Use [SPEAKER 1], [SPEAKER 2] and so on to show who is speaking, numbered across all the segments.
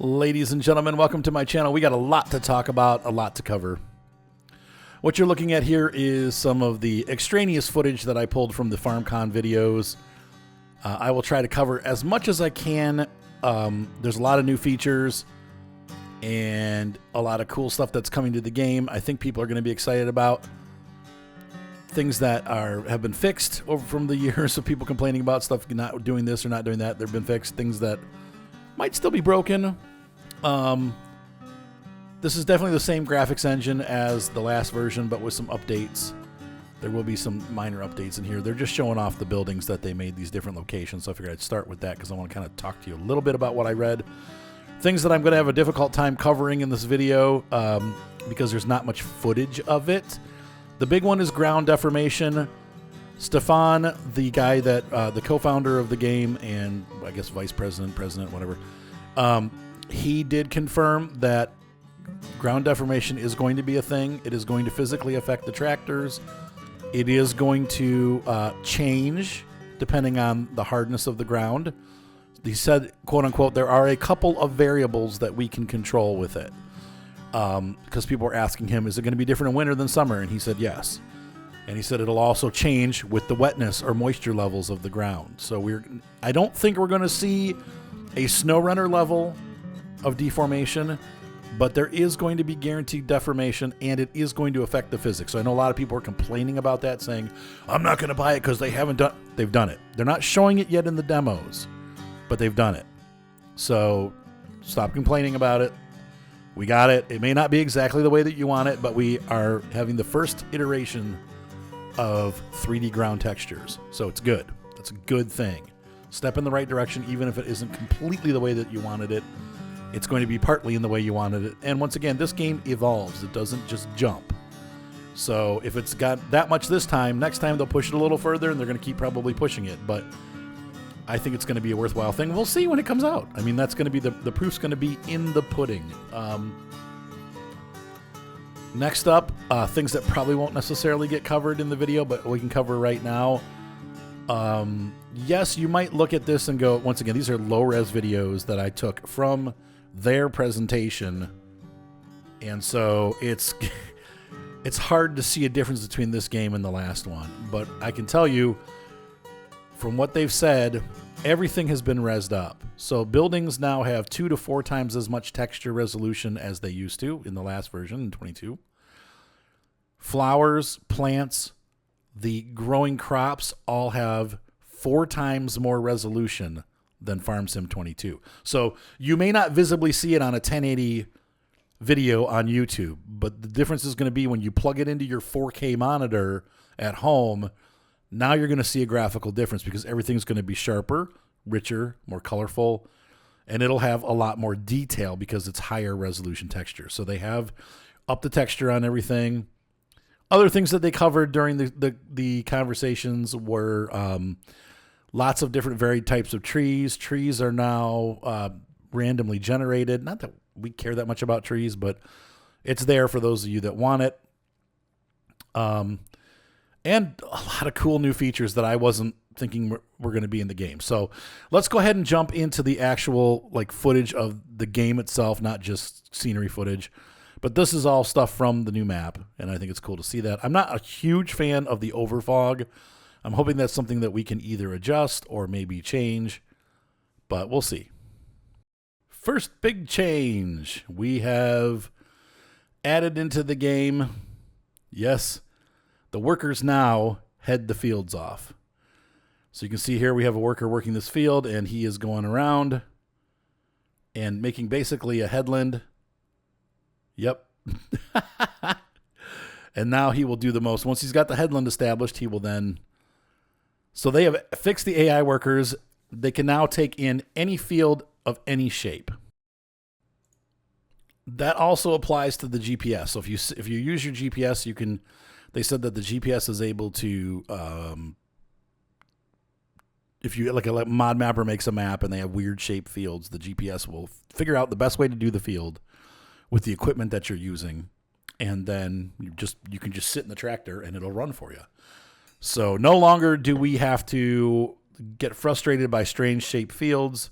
[SPEAKER 1] Ladies and gentlemen, welcome to my channel. We got a lot to talk about, a lot to cover. What you're looking at here is some of the extraneous footage that I pulled from the Farmcon videos. I will try to cover as much as I can. There's a lot of new features and a lot of cool stuff that's coming to the game. I think people are going to be excited about things that have been fixed over from the years of people complaining about stuff not doing this or not doing that. They've been fixed. Things that might still be broken. This is definitely the same graphics engine as the last version, but with some updates. There will be some minor updates in here. They're just showing off the buildings that they made, these different locations. So I figured I'd start with that because I want to kind of talk to you a little bit about what I read. Things that I'm going to have a difficult time covering in this video because there's not much footage of it. The big one is ground deformation. Stefan, the guy that the co-founder of the game and I guess vice president, whatever, he did confirm that ground deformation is going to be a thing. It is going to physically affect the tractors. It is going to change depending on the hardness of the ground. He said, quote unquote, there are a couple of variables that we can control with it. Because people were asking him, is it going to be different in winter than summer? And he said yes. And he said it'll also change with the wetness or moisture levels of the ground. So I don't think we're going to see a snow runner level of deformation, but there is going to be guaranteed deformation, and it is going to affect the physics. So I know a lot of people are complaining about that, saying, I'm not going to buy it because they've done it. They're not showing it yet in the demos, but they've done it. So stop complaining about it. We got it. It may not be exactly the way that you want it, but we are having the first iteration of 3D ground textures. So it's good. That's a good thing. Step in the right direction, even if it isn't completely the way that you wanted it. It's going to be partly in the way you wanted it. And once again, this game evolves. It doesn't just jump. So if it's got that much this time, next time they'll push it a little further, and they're going to keep probably pushing it. But I think it's going to be a worthwhile thing. We'll see when it comes out. I mean, that's going to be the proof's going to be in the pudding. Next up, things that probably won't necessarily get covered in the video, but we can cover right now. Yes, you might look at this and go, once again, these are low-res videos that I took from their presentation. And so it's hard to see a difference between this game and the last one. But I can tell you, from what they've said, everything has been rezzed up. So buildings now have 2 to 4 times as much texture resolution as they used to in the last version in 22. Flowers, plants, the growing crops all have 4 times more resolution than Farm Sim 22. So you may not visibly see it on a 1080 video on YouTube, but the difference is going to be when you plug it into your 4K monitor at home. Now you're going to see a graphical difference because everything's going to be sharper, richer, more colorful, and it'll have a lot more detail because it's higher resolution texture. So they have upped the texture on everything. Other things that they covered during the conversations were lots of different varied types of trees. Trees are now randomly generated. Not that we care that much about trees, but it's there for those of you that want it. And a lot of cool new features that I wasn't thinking were going to be in the game. So let's go ahead and jump into the actual footage of the game itself, not just scenery footage. But this is all stuff from the new map, and I think it's cool to see that. I'm not a huge fan of the overfog. I'm hoping that's something that we can either adjust or maybe change, but we'll see. First big change we have added into the game. Yes, the workers now head the fields off. So you can see here we have a worker working this field, and he is going around and making basically a headland. Yep. And now he will do the most. Once he's got the headland established, he will then... So they have fixed the AI workers. They can now take in any field of any shape. That also applies to the GPS. So if you use your GPS, you can... They said that the GPS is able to... if you a mod mapper makes a map and they have weird shaped fields, the GPS will figure out the best way to do the field with the equipment that you're using, and then you can just sit in the tractor and it'll run for you. So no longer do we have to get frustrated by strange shaped fields.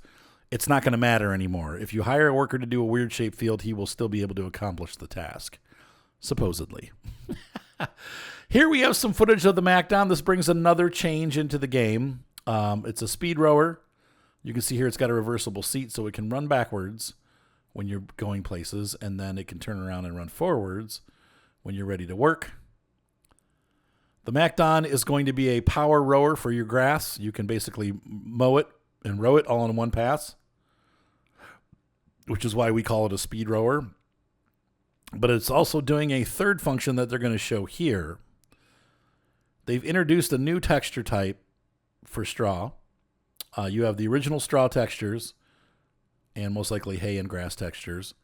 [SPEAKER 1] it's not going to matter anymore. If you hire a worker to do a weird shaped field, he will still be able to accomplish the task, supposedly. Here we have some footage of the Macdon. This brings another change into the game. It's a speed rower. You can see here it's got a reversible seat, so it can run backwards when you're going places, and then it can turn around and run forwards when you're ready to work. The Macdon is going to be a power rower for your grass. You can basically mow it and row it all in one pass, which is why we call it a speed rower. But it's also doing a third function that they're going to show here. They've introduced a new texture type for straw. You have the original straw textures and most likely hay and grass textures.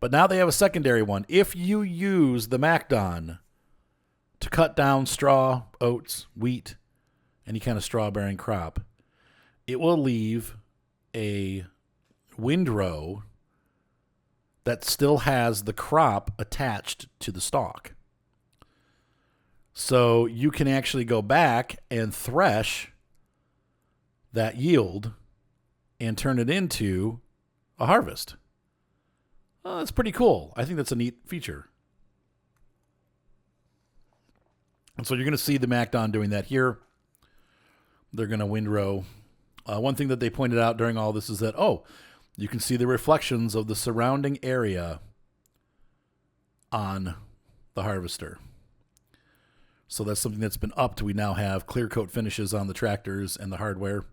[SPEAKER 1] But now they have a secondary one. If you use the Macdon to cut down straw, oats, wheat, any kind of straw-bearing crop, it will leave a windrow that still has the crop attached to the stalk. So you can actually go back and thresh that yield and turn it into a harvest. That's pretty cool. I think that's a neat feature. And so you're going to see the Macdon doing that here. They're going to windrow. One thing that they pointed out during all this is that, you can see the reflections of the surrounding area on the harvester. So that's something that's been upped. We now have clear coat finishes on the tractors and the hardware.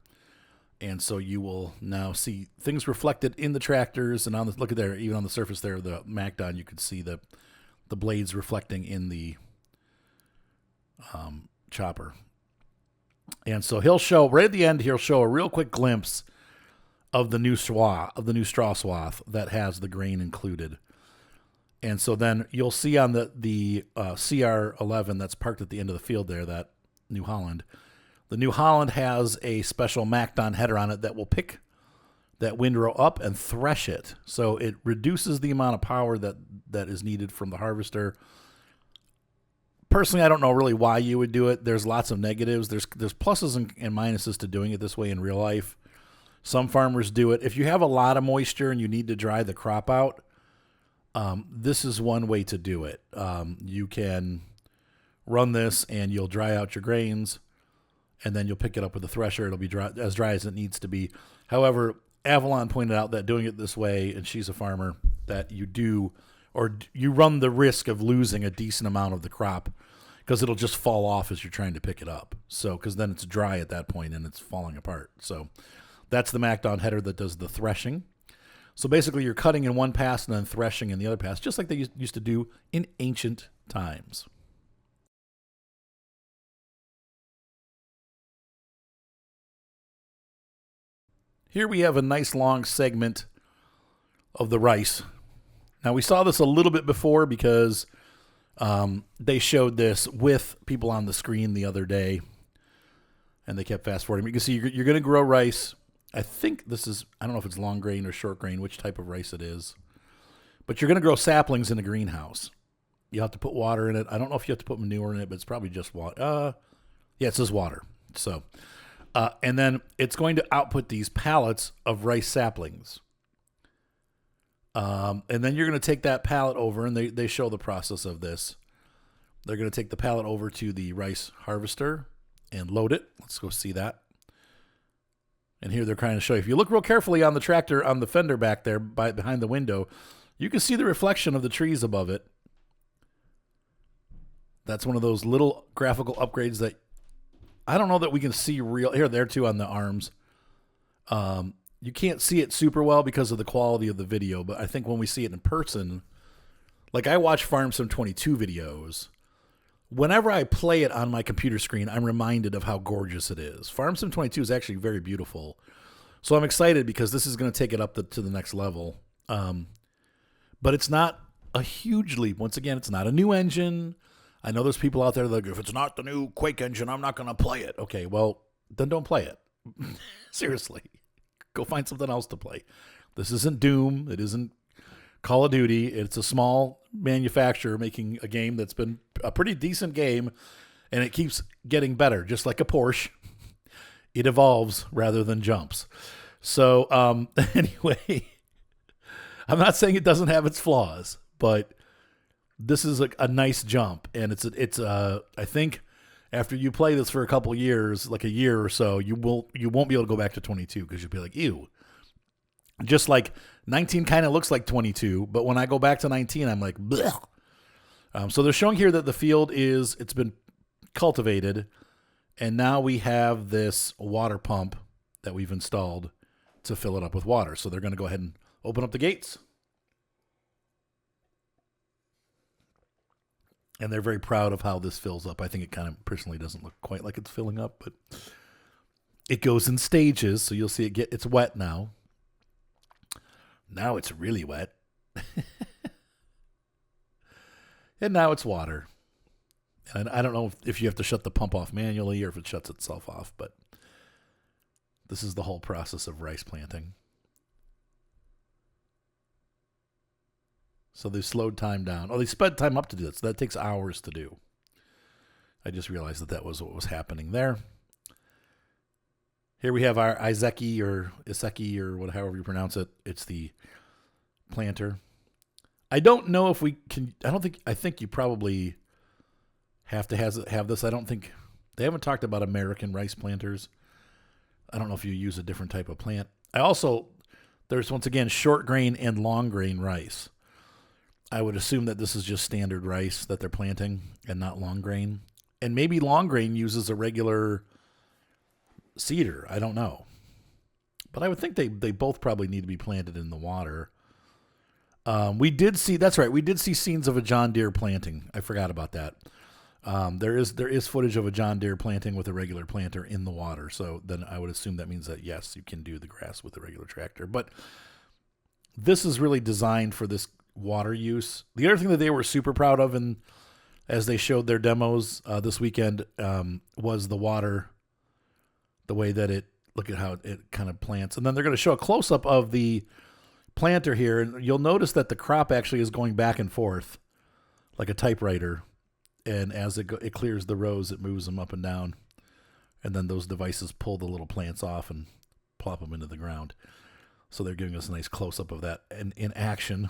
[SPEAKER 1] And so you will now see things reflected in the tractors and on the, look at there, even on the surface there of the Macdon, you could see the blades reflecting in the chopper. And so he'll show, right at the end, he'll show a real quick glimpse of the new straw swath that has the grain included. And so then you'll see on the CR11 that's parked at the end of the field there, that New Holland. The New Holland has a special Macdon header on it that will pick that windrow up and thresh it. So it reduces the amount of power that is needed from the harvester. Personally, I don't know really why you would do it. There's lots of negatives. There's pluses and minuses to doing it this way in real life. Some farmers do it. If you have a lot of moisture and you need to dry the crop out, this is one way to do it. You can run this and you'll dry out your grains, and then you'll pick it up with a thresher. It'll be as dry as it needs to be. However, Avalon pointed out that doing it this way, and she's a farmer, that you run the risk of losing a decent amount of the crop because it'll just fall off as you're trying to pick it up. So, because then it's dry at that point and it's falling apart. So that's the Macdon header that does the threshing. So basically you're cutting in one pass and then threshing in the other pass, just like they used to do in ancient times. Here we have a nice long segment of the rice. Now we saw this a little bit before because they showed this with people on the screen the other day, and they kept fast forwarding. You can see you're going to grow rice. I think this is, I don't know if it's long grain or short grain, which type of rice it is. But you're going to grow saplings in a greenhouse. You have to put water in it. I don't know if you have to put manure in it, but it's probably just water. Yeah, it says water. So, and then it's going to output these pallets of rice saplings. And then you're going to take that pallet over, and they show the process of this. They're going to take the pallet over to the rice harvester and load it. Let's go see that. And here they're trying to show you. If you look real carefully on the tractor, on the fender back there behind the window, you can see the reflection of the trees above it. That's one of those little graphical upgrades that I don't know that we can see real. Here, there too on the arms. You can't see it super well because of the quality of the video, but I think when we see it in person, like I watch FarmSim 22 videos, whenever I play it on my computer screen, I'm reminded of how gorgeous it is. FarmSim 22 is actually very beautiful. So I'm excited because this is going to take it up to the next level. But it's not a huge leap. Once again, it's not a new engine. I know there's people out there that go, if it's not the new Quake engine, I'm not going to play it. Okay, well, then don't play it. Seriously. Go find something else to play. This isn't Doom. It isn't Call of Duty. It's a small manufacturer making a game that's been a pretty decent game, and it keeps getting better, just like a Porsche. It evolves rather than jumps. So anyway, I'm not saying it doesn't have its flaws, but this is a nice jump, and I think after you play this for a couple years, like a year or so, you won't be able to go back to 22 because you'll be like, ew. Just like 19 kind of looks like 22, but when I go back to 19, I'm like, bleh. So they're showing here that the field it's been cultivated, and now we have this water pump that we've installed to fill it up with water. So they're going to go ahead and open up the gates. And they're very proud of how this fills up. I think it kind of personally doesn't look quite like it's filling up, but it goes in stages. So you'll see it's wet now. Now it's really wet. And now it's water. And I don't know if you have to shut the pump off manually or if it shuts itself off, but this is the whole process of rice planting. So they slowed time down. Oh, they sped time up to do that. So that takes hours to do. I just realized that was what was happening there. Here we have our Iseki or however you pronounce it. It's the planter. I don't know if we can. I think you probably have to have this. I don't think they haven't talked about American rice planters. I don't know if you use a different type of plant. There's once again short grain and long grain rice. I would assume that this is just standard rice that they're planting and not long grain. And maybe long grain uses a regular seeder. I don't know. But I would think they both probably need to be planted in the water. We did see scenes of a John Deere planting. I forgot about that. There is footage of a John Deere planting with a regular planter in the water. So then I would assume that means that, yes, you can do the grass with a regular tractor. But this is really designed for this water use. The other thing that they were super proud of, and as they showed their demos this weekend, was the water, the way that look at how it kind of plants. And then they're going to show a close-up of the planter here, and you'll notice that the crop actually is going back and forth like a typewriter. And as it clears the rows, it moves them up and down. And then those devices pull the little plants off and plop them into the ground. So they're giving us a nice close-up of that in action.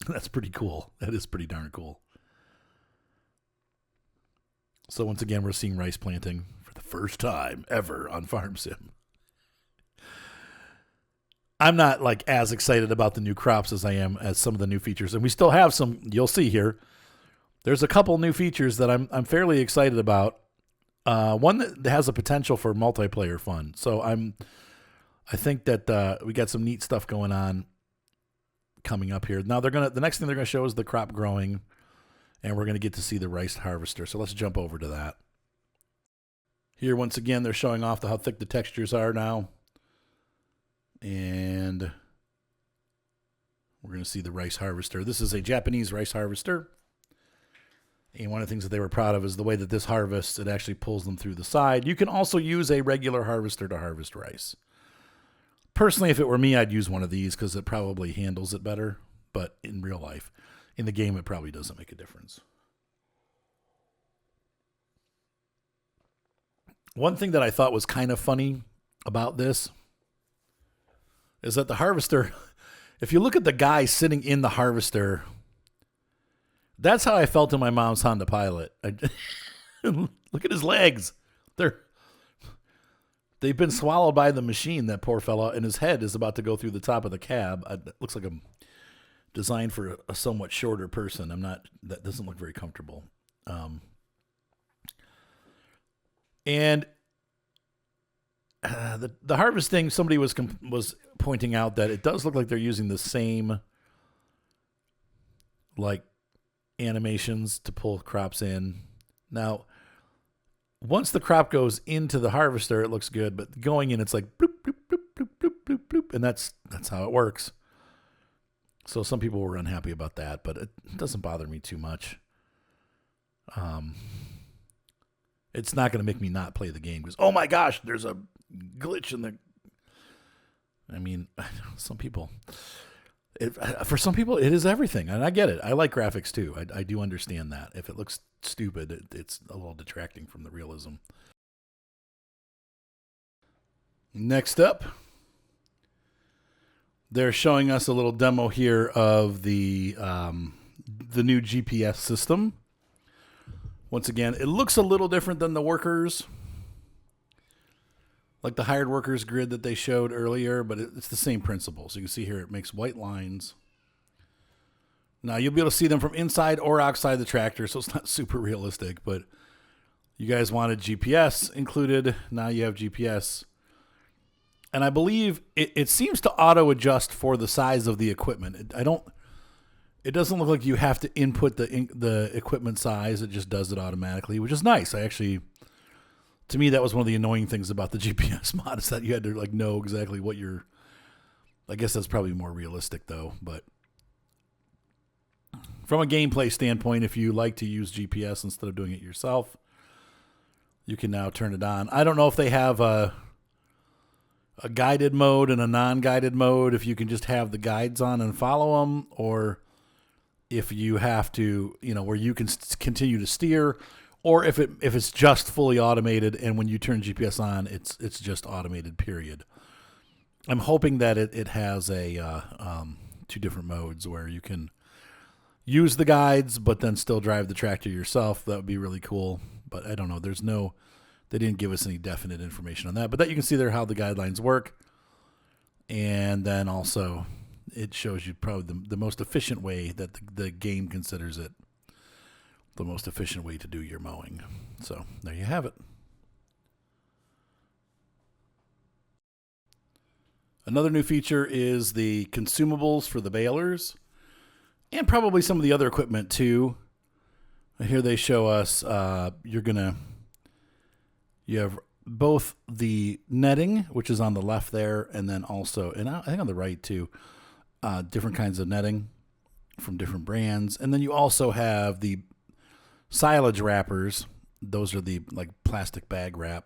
[SPEAKER 1] That's pretty cool. That is pretty darn cool. So once again, we're seeing rice planting for the first time ever on Farm Sim. I'm not like as excited about the new crops as I am as some of the new features. And we still have some, you'll see here. There's a couple new features that I'm fairly excited about. One that has a potential for multiplayer fun. So I think that we got some neat stuff going on coming up here. Now the next thing they're gonna show is the crop growing, and we're gonna get to see the rice harvester. So let's jump over to that. Here once again they're showing off how thick the textures are now, and we're gonna see the rice harvester. This is a Japanese rice harvester, and one of the things that they were proud of is the way that this harvests. It actually pulls them through the side. You can also use a regular harvester to harvest rice. Personally, if it were me, I'd use one of these because it probably handles it better. But in real life, in the game, it probably doesn't make a difference. One thing that I thought was kind of funny about this is that the harvester, if you look at the guy sitting in the harvester, that's how I felt in my mom's Honda Pilot. Look at his legs. They've been swallowed by the machine, that poor fella, and his head is about to go through the top of the cab. It looks like a designed for a somewhat shorter person. That doesn't look very comfortable. And the harvesting, somebody was pointing out that it does look like they're using the same like animations to pull crops in. Now, once the crop goes into the harvester, it looks good, but going in, it's like bloop, bloop, bloop, bloop, bloop, bloop, bloop, and that's how it works. So some people were unhappy about that, but it doesn't bother me too much. It's not going to make me not play the game because, oh my gosh, there's a glitch in the. I mean, some people. For some people, it is everything, and I get it. I like graphics too. I do understand that. If it looks stupid, it's a little detracting from the realism. Next up, they're showing us a little demo here of the new GPS system. Once again, it looks a little different than the workers, like the hired workers grid that they showed earlier, but it's the same principle. So you can see here it makes white lines. Now you'll be able to see them from inside or outside the tractor, so it's not super realistic, but you guys wanted GPS included. Now you have GPS. And I believe it seems to auto adjust for the size of the equipment. It doesn't look like you have to input the equipment size. It just does it automatically, which is nice. To me, that was one of the annoying things about the GPS mod, is that you had to like know exactly what I guess that's probably more realistic though. But from a gameplay standpoint, if you like to use GPS instead of doing it yourself, you can now turn it on. I don't know if they have a guided mode and a non-guided mode, if you can just have the guides on and follow them, or if you have to, where you can continue to steer, or if it's just fully automated and when you turn GPS on, it's just automated, period. I'm hoping that it has two different modes where you can use the guides but then still drive the tractor yourself. That would be really cool, but I don't know. They didn't give us any definite information on that, but that you can see there how the guidelines work. And then also it shows you probably the most efficient way that the game considers it the most efficient way to do your mowing. So there you have it. Another new feature is the consumables for the balers, and probably some of the other equipment too. Here they show us you have both the netting, which is on the left there, and then also, and I think on the right too, different kinds of netting from different brands. And then you also have the silage wrappers. Those are the like plastic bag wrap.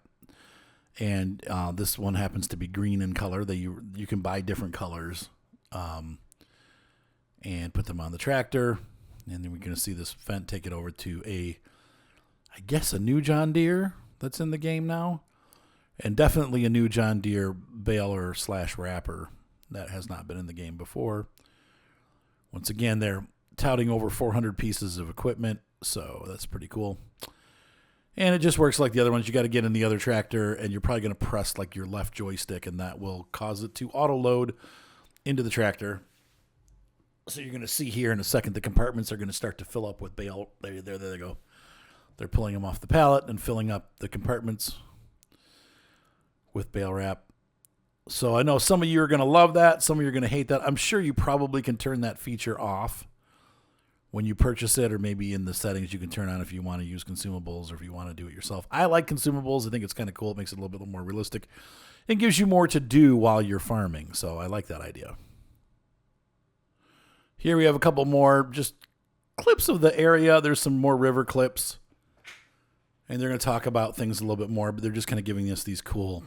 [SPEAKER 1] And this one happens to be green in color. You can buy different colors and put them on the tractor. And then we're going to see this Fendt take it over to I guess a new John Deere that's in the game now. And definitely a new John Deere baler / wrapper that has not been in the game before. Once again, they're touting over 400 pieces of equipment, so that's pretty cool. And it just works like the other ones. You got to get in the other tractor, and you're probably going to press like your left joystick, and that will cause it to auto load into the tractor. So you're going to see here in a second, the compartments are going to start to fill up with bale. There they go. They're pulling them off the pallet and filling up the compartments with bale wrap. So I know some of you are going to love that. Some of you are going to hate that. I'm sure you probably can turn that feature off when you purchase it, or maybe in the settings you can turn on if you want to use consumables or if you want to do it yourself. I like consumables. I think it's kind of cool. It makes it a little bit more realistic. It gives you more to do while you're farming. So I like that idea. Here we have a couple more just clips of the area. There's some more river clips. And they're going to talk about things a little bit more, but they're just kind of giving us these cool,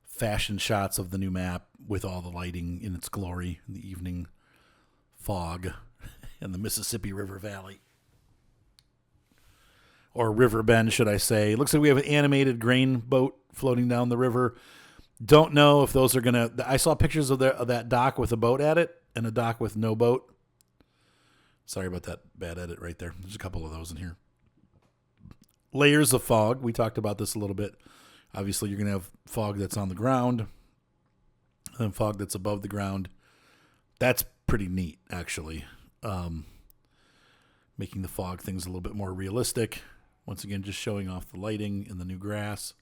[SPEAKER 1] fashion shots of the new map with all the lighting in its glory, the evening fog in the Mississippi River Valley. Or Riverbend, should I say. It looks like we have an animated grain boat floating down the river. Don't know if those are going to... I saw pictures of that dock with a boat at it and a dock with no boat. Sorry about that bad edit right there. There's a couple of those in here. Layers of fog. We talked about this a little bit. Obviously, you're going to have fog that's on the ground and fog that's above the ground. That's pretty neat, actually. Making the fog things a little bit more realistic. Once again, just showing off the lighting and the new grass.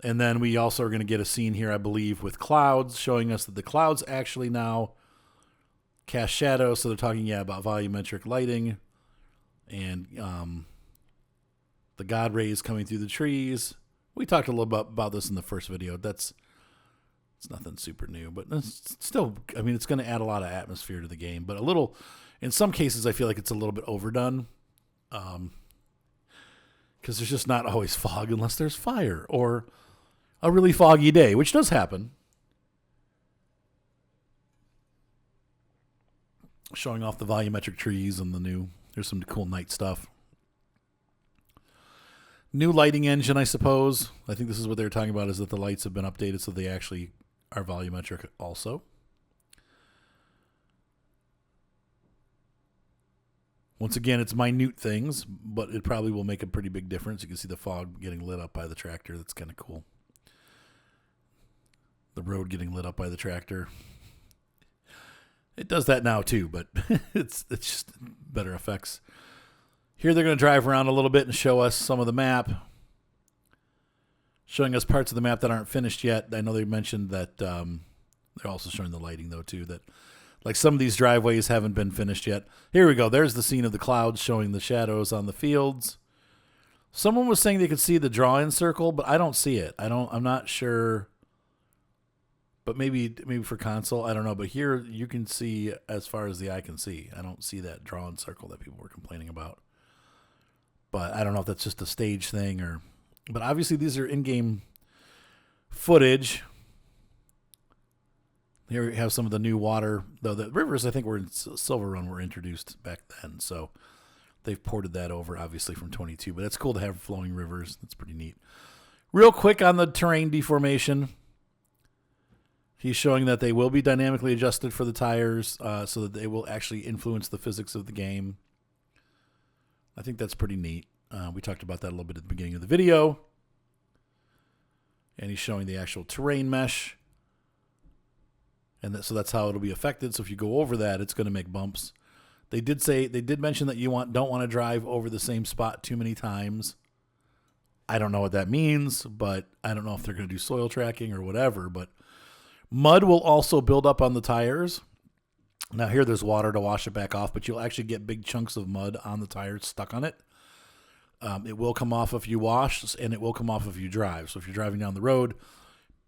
[SPEAKER 1] And then we also are going to get a scene here, I believe, with clouds, showing us that the clouds actually now cast shadows. So they're talking, about volumetric lighting and the God rays coming through the trees. We talked a little bit about this in the first video. It's nothing super new, but it's still, it's going to add a lot of atmosphere to the game, but a little, in some cases, I feel like it's a little bit overdone. Because there's just not always fog unless there's fire or a really foggy day, which does happen. Showing off the volumetric trees and there's some cool night stuff. New lighting engine, I suppose. I think this is what they were talking about, is that the lights have been updated so they actually are volumetric also. Once again, it's minute things, but it probably will make a pretty big difference. You can see the fog getting lit up by the tractor. That's kind of cool. The road getting lit up by the tractor. It does that now too, but it's just better effects. Here they're going to drive around a little bit and show us some of the map, showing us parts of the map that aren't finished yet. I know they mentioned that they're also showing the lighting though too, that like some of these driveways haven't been finished yet. Here we go. There's the scene of the clouds showing the shadows on the fields. Someone was saying they could see the draw-in circle, but I don't see it. I'm not sure. But maybe for console, I don't know. But here you can see as far as the eye can see. I don't see that drawn circle that people were complaining about. But I don't know if that's just a stage thing or. But obviously these are in-game footage. Here we have some of the new water. Though the rivers, I think, were in Silver Run were introduced back then. So they've ported that over, obviously, from 22. But it's cool to have flowing rivers. That's pretty neat. Real quick on the terrain deformation. He's showing that they will be dynamically adjusted for the tires so that they will actually influence the physics of the game. I think that's pretty neat. We talked about that a little bit at the beginning of the video. And he's showing the actual terrain mesh. And so that's how it'll be affected. So if you go over that, it's going to make bumps. They did mention that you don't want to drive over the same spot too many times. I don't know what that means, but I don't know if they're going to do soil tracking or whatever, but mud will also build up on the tires. Now here there's water to wash it back off, but you'll actually get big chunks of mud on the tires stuck on it. It will come off if you wash, and it will come off if you drive. So if you're driving down the road,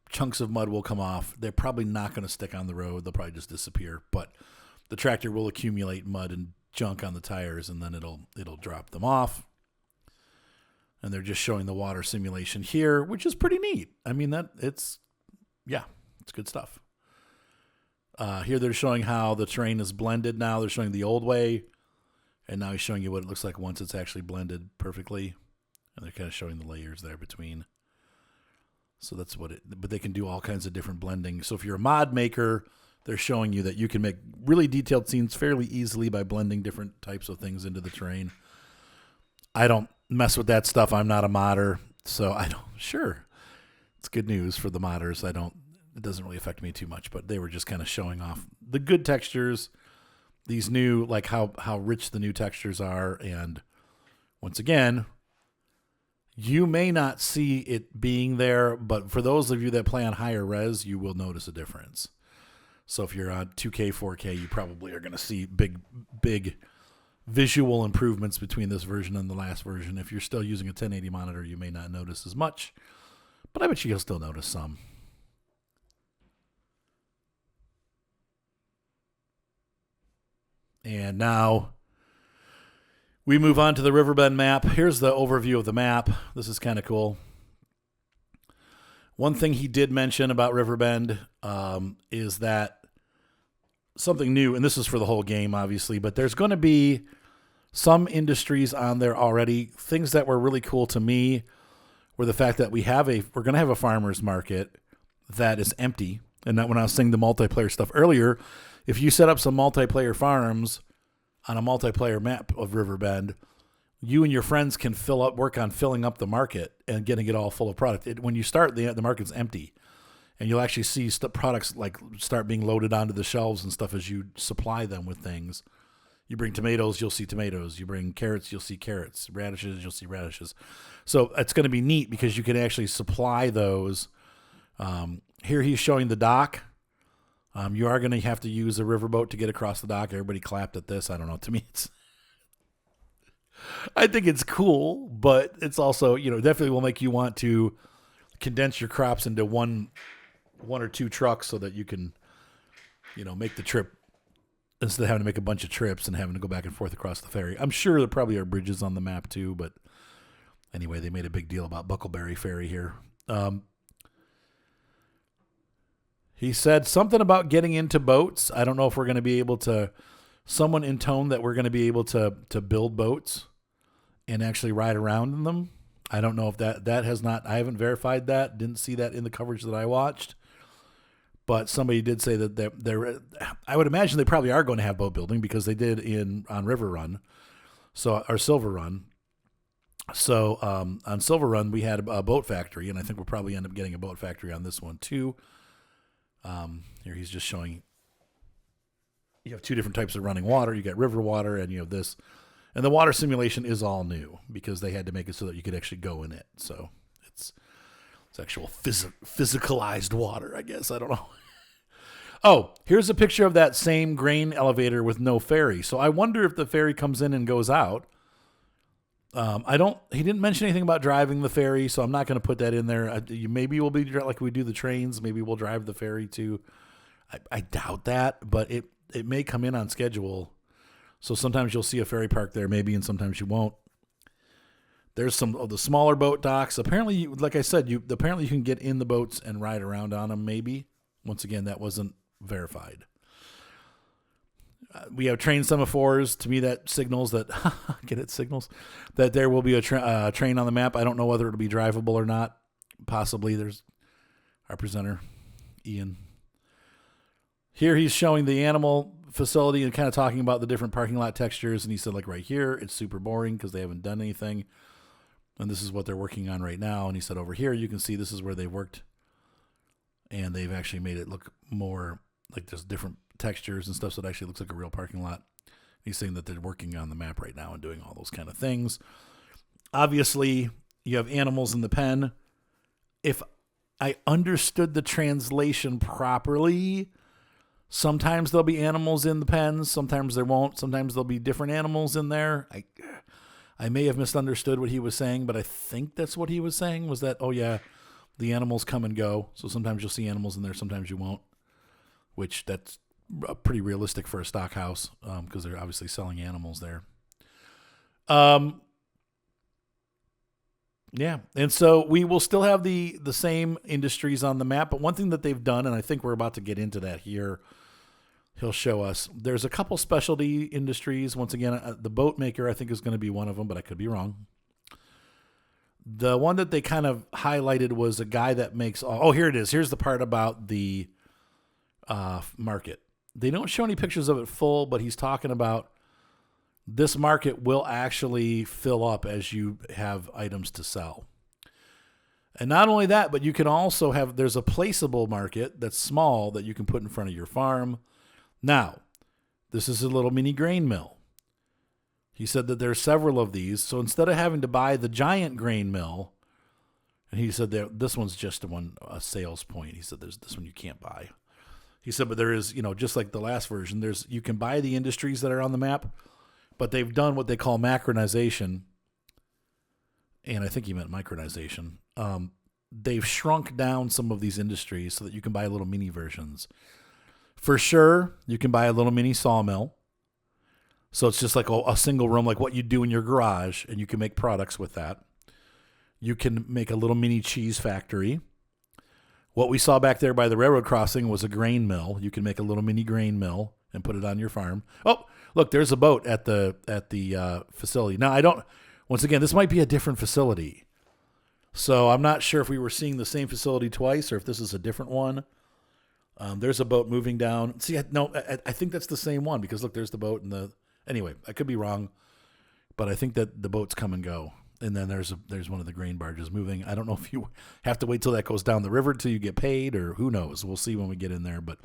[SPEAKER 1] chunks of mud will come off. They're probably not going to stick on the road. They'll probably just disappear. But the tractor will accumulate mud and junk on the tires, and then it'll drop them off. And they're just showing the water simulation here, which is pretty neat. I mean, it's good stuff. Here they're showing how the terrain is blended now. They're showing the old way, and now he's showing you what it looks like once it's actually blended perfectly. And they're kind of showing the layers there between. So that's but they can do all kinds of different blending. So if you're a mod maker, they're showing you that you can make really detailed scenes fairly easily by blending different types of things into the terrain. I don't mess with that stuff. I'm not a modder, so I don't. Sure, it's good news for the modders. It doesn't really affect me too much, but they were just kind of showing off the good textures, these new, like how rich the new textures are. And once again, you may not see it being there, but for those of you that play on higher res, you will notice a difference. So if you're on 2K, 4K, you probably are going to see big visual improvements between this version and the last version. If you're still using a 1080 monitor, you may not notice as much, but I bet you'll still notice some. And now we move on to the Riverbend map. Here's the overview of the map. This is kind of cool. One thing he did mention about Riverbend is that something new, and this is for the whole game, obviously, but there's going to be some industries on there already. Things that were really cool to me were the fact that we're going to have a farmer's market that is empty. And that when I was saying the multiplayer stuff earlier, if you set up some multiplayer farms on a multiplayer map of Riverbend, you and your friends can work on filling up the market and getting it all full of product. When you start, the market's empty, and you'll actually see products like start being loaded onto the shelves and stuff as you supply them with things. You bring tomatoes, you'll see tomatoes. You bring carrots, you'll see carrots. Radishes, you'll see radishes. So it's going to be neat because you can actually supply those. Here he's showing the dock. You are going to have to use a riverboat to get across the dock. Everybody clapped at this. I don't know. To me, I think it's cool, but it's also, definitely will make you want to condense your crops into one or two trucks so that you can, make the trip instead of having to make a bunch of trips and having to go back and forth across the ferry. I'm sure there probably are bridges on the map too, but anyway, they made a big deal about Buckleberry Ferry here. He said something about getting into boats. I don't know if we're going to be able to, someone intoned that we're going to be able to build boats and actually ride around in them. I don't know if that has not. I haven't verified that. Didn't see that in the coverage that I watched. But somebody did say that they're I would imagine they probably are going to have boat building because they did on River Run, or Silver Run. So on Silver Run we had a boat factory, and I think we'll probably end up getting a boat factory on this one too. Here he's just showing. You have two different types of running water. You got river water, and you have this. And the water simulation is all new because they had to make it so that you could actually go in it. So it's actual physicalized water, I guess. I don't know. Oh, here's a picture of that same grain elevator with no ferry. So I wonder if the ferry comes in and goes out. He didn't mention anything about driving the ferry, so I'm not going to put that in there. Maybe we'll be like we do the trains. Maybe we'll drive the ferry too. I doubt that, but it may come in on schedule. So sometimes you'll see a ferry park there, maybe, and sometimes you won't. There's some of the smaller boat docks. Apparently, like I said, apparently you can get in the boats and ride around on them, maybe. Once again, that wasn't verified. We have train semaphores. To me, that signals that, signals that there will be a train on the map. I don't know whether it'll be drivable or not. Possibly. There's our presenter, Ian. Here he's showing the animal facility and kind of talking about the different parking lot textures. And he said, like right here, it's super boring because they haven't done anything. And this is what they're working on right now. And he said over here, you can see this is where they worked. And they've actually made it look more like there's different textures and stuff. So it actually looks like a real parking lot. He's saying that they're working on the map right now and doing all those kind of things. Obviously, you have animals in the pen. If I understood the translation properly, sometimes there'll be animals in the pens. Sometimes there won't. Sometimes there'll be different animals in there. I may have misunderstood what he was saying, but I think that's what he was saying was that, oh, yeah, the animals come and go. So sometimes you'll see animals in there. Sometimes you won't, which that's pretty realistic for a stock house because they're obviously selling animals there. Yeah, and so we will still have the same industries on the map, but one thing that they've done, and I think we're about to get into that here, he'll show us, there's a couple specialty industries. Once again, the boat maker I think is going to be one of them, but I could be wrong. The one that they kind of highlighted was a guy that makes, here it is. Here's the part about the market. They don't show any pictures of it full, but he's talking about this market will actually fill up as you have items to sell. And not only that, but you can also there's a placeable market that's small that you can put in front of your farm. Now, this is a little mini grain mill. He said that there are several of these. So instead of having to buy the giant grain mill, and he said that this one's just a sales point. He said there's this one you can't buy. He said, but there is, just like the last version, you can buy the industries that are on the map, but they've done what they call macronization. And I think he meant micronization. They've shrunk down some of these industries so that you can buy little mini versions. For sure, you can buy a little mini sawmill. So it's just like a single room, like what you do in your garage, and you can make products with that. You can make a little mini cheese factory. What we saw back there by the railroad crossing was a grain mill. You can make a little mini grain mill and put it on your farm. Oh, look, there's a boat at the facility. Now, once again, this might be a different facility. So I'm not sure if we were seeing the same facility twice or if this is a different one. There's a boat moving down. See, I think that's the same one because, look, there's the boat. Anyway, I could be wrong, but I think that the boats come and go. And then there's one of the grain barges moving. I don't know if you have to wait till that goes down the river till you get paid or who knows. We'll see when we get in there. But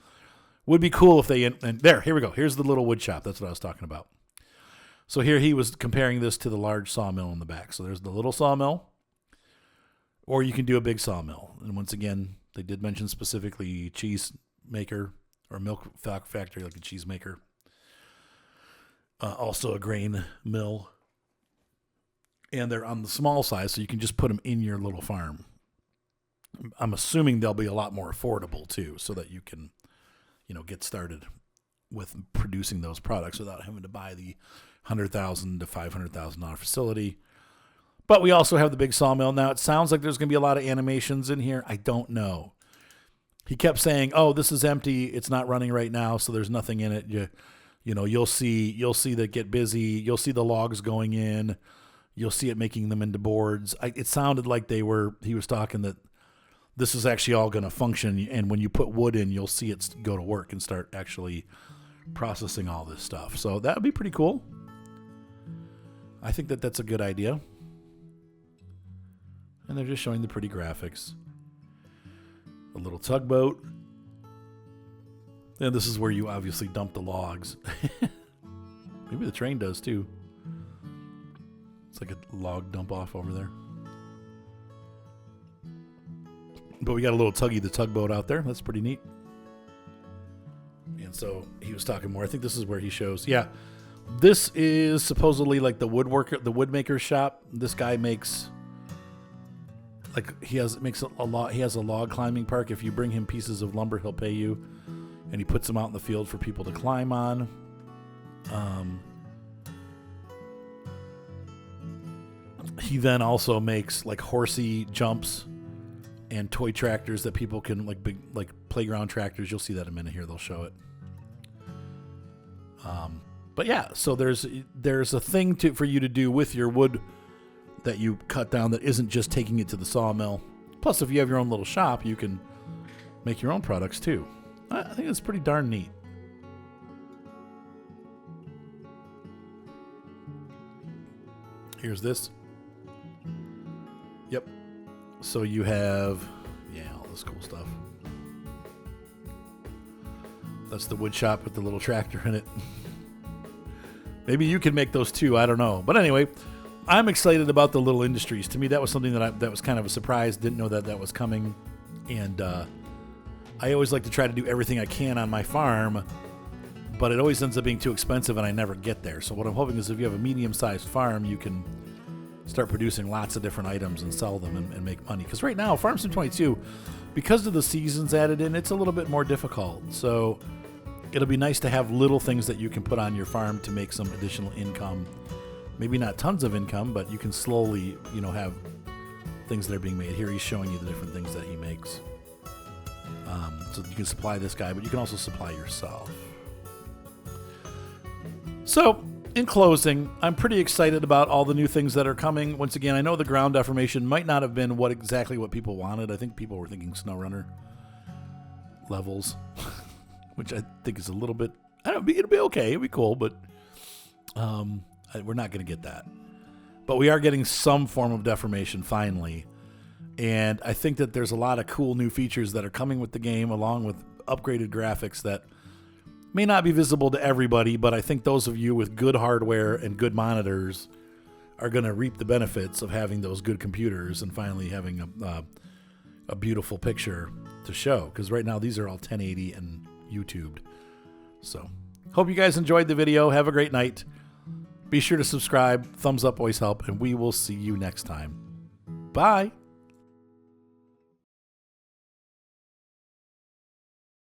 [SPEAKER 1] would be cool if here we go. Here's the little wood shop. That's what I was talking about. So here he was comparing this to the large sawmill in the back. So there's the little sawmill, or you can do a big sawmill. And once again, they did mention specifically cheese maker or milk factory, like a cheese maker. Also a grain mill. And they're on the small size, so you can just put them in your little farm. I'm assuming they'll be a lot more affordable, too, so that you can, get started with producing those products without having to buy the $100,000 to $500,000 facility. But we also have the big sawmill. Now, it sounds like there's going to be a lot of animations in here. I don't know. He kept saying, this is empty. It's not running right now, so there's nothing in it. You'll see that get busy. You'll see the logs going in. You'll see it making them into boards. It sounded like he was talking that this is actually all going to function, and when you put wood in, you'll see it go to work and start actually processing all this stuff. So that would be pretty cool. I think that that's a good idea. And they're just showing the pretty graphics. A little tugboat. And this is where you obviously dump the logs. Maybe the train does too. It's like a log dump off over there. But we got a little Tuggy the Tugboat out there. That's pretty neat. And so he was talking more. I think this is where he shows. Yeah, this is supposedly like the woodmaker's shop. This guy makes, like, he has a log climbing park. If you bring him pieces of lumber, he'll pay you, and he puts them out in the field for people to climb on. He then also makes like horsey jumps and toy tractors that people can, like, big, like playground tractors. You'll see that in a minute here. They'll show it. But yeah, so there's a thing for you to do with your wood that you cut down that isn't just taking it to the sawmill. Plus, if you have your own little shop, you can make your own products too. I think it's pretty darn neat. Here's this. Yep. So you have, all this cool stuff. That's the wood shop with the little tractor in it. Maybe you can make those too. I don't know. But anyway, I'm excited about the little industries. To me, that was something that was kind of a surprise. Didn't know that was coming. And I always like to try to do everything I can on my farm, but it always ends up being too expensive and I never get there. So what I'm hoping is if you have a medium-sized farm, you can start producing lots of different items and sell them and make money. Because right now, Farm Sim 22, because of the seasons added in, it's a little bit more difficult. So it'll be nice to have little things that you can put on your farm to make some additional income. Maybe not tons of income, but you can slowly, have things that are being made. Here he's showing you the different things that he makes. So you can supply this guy, but you can also supply yourself. So, in closing, I'm pretty excited about all the new things that are coming. Once again, I know the ground deformation might not have been exactly what people wanted. I think people were thinking SnowRunner levels, which I think is a little bit, it'll be okay. It'll be cool, but we're not going to get that. But we are getting some form of deformation finally. And I think that there's a lot of cool new features that are coming with the game, along with upgraded graphics that may not be visible to everybody, but I think those of you with good hardware and good monitors are going to reap the benefits of having those good computers and finally having a beautiful picture to show. Because right now these are all 1080 and YouTubed. So, hope you guys enjoyed the video. Have a great night. Be sure to subscribe. Thumbs up always help, and we will see you next time. Bye.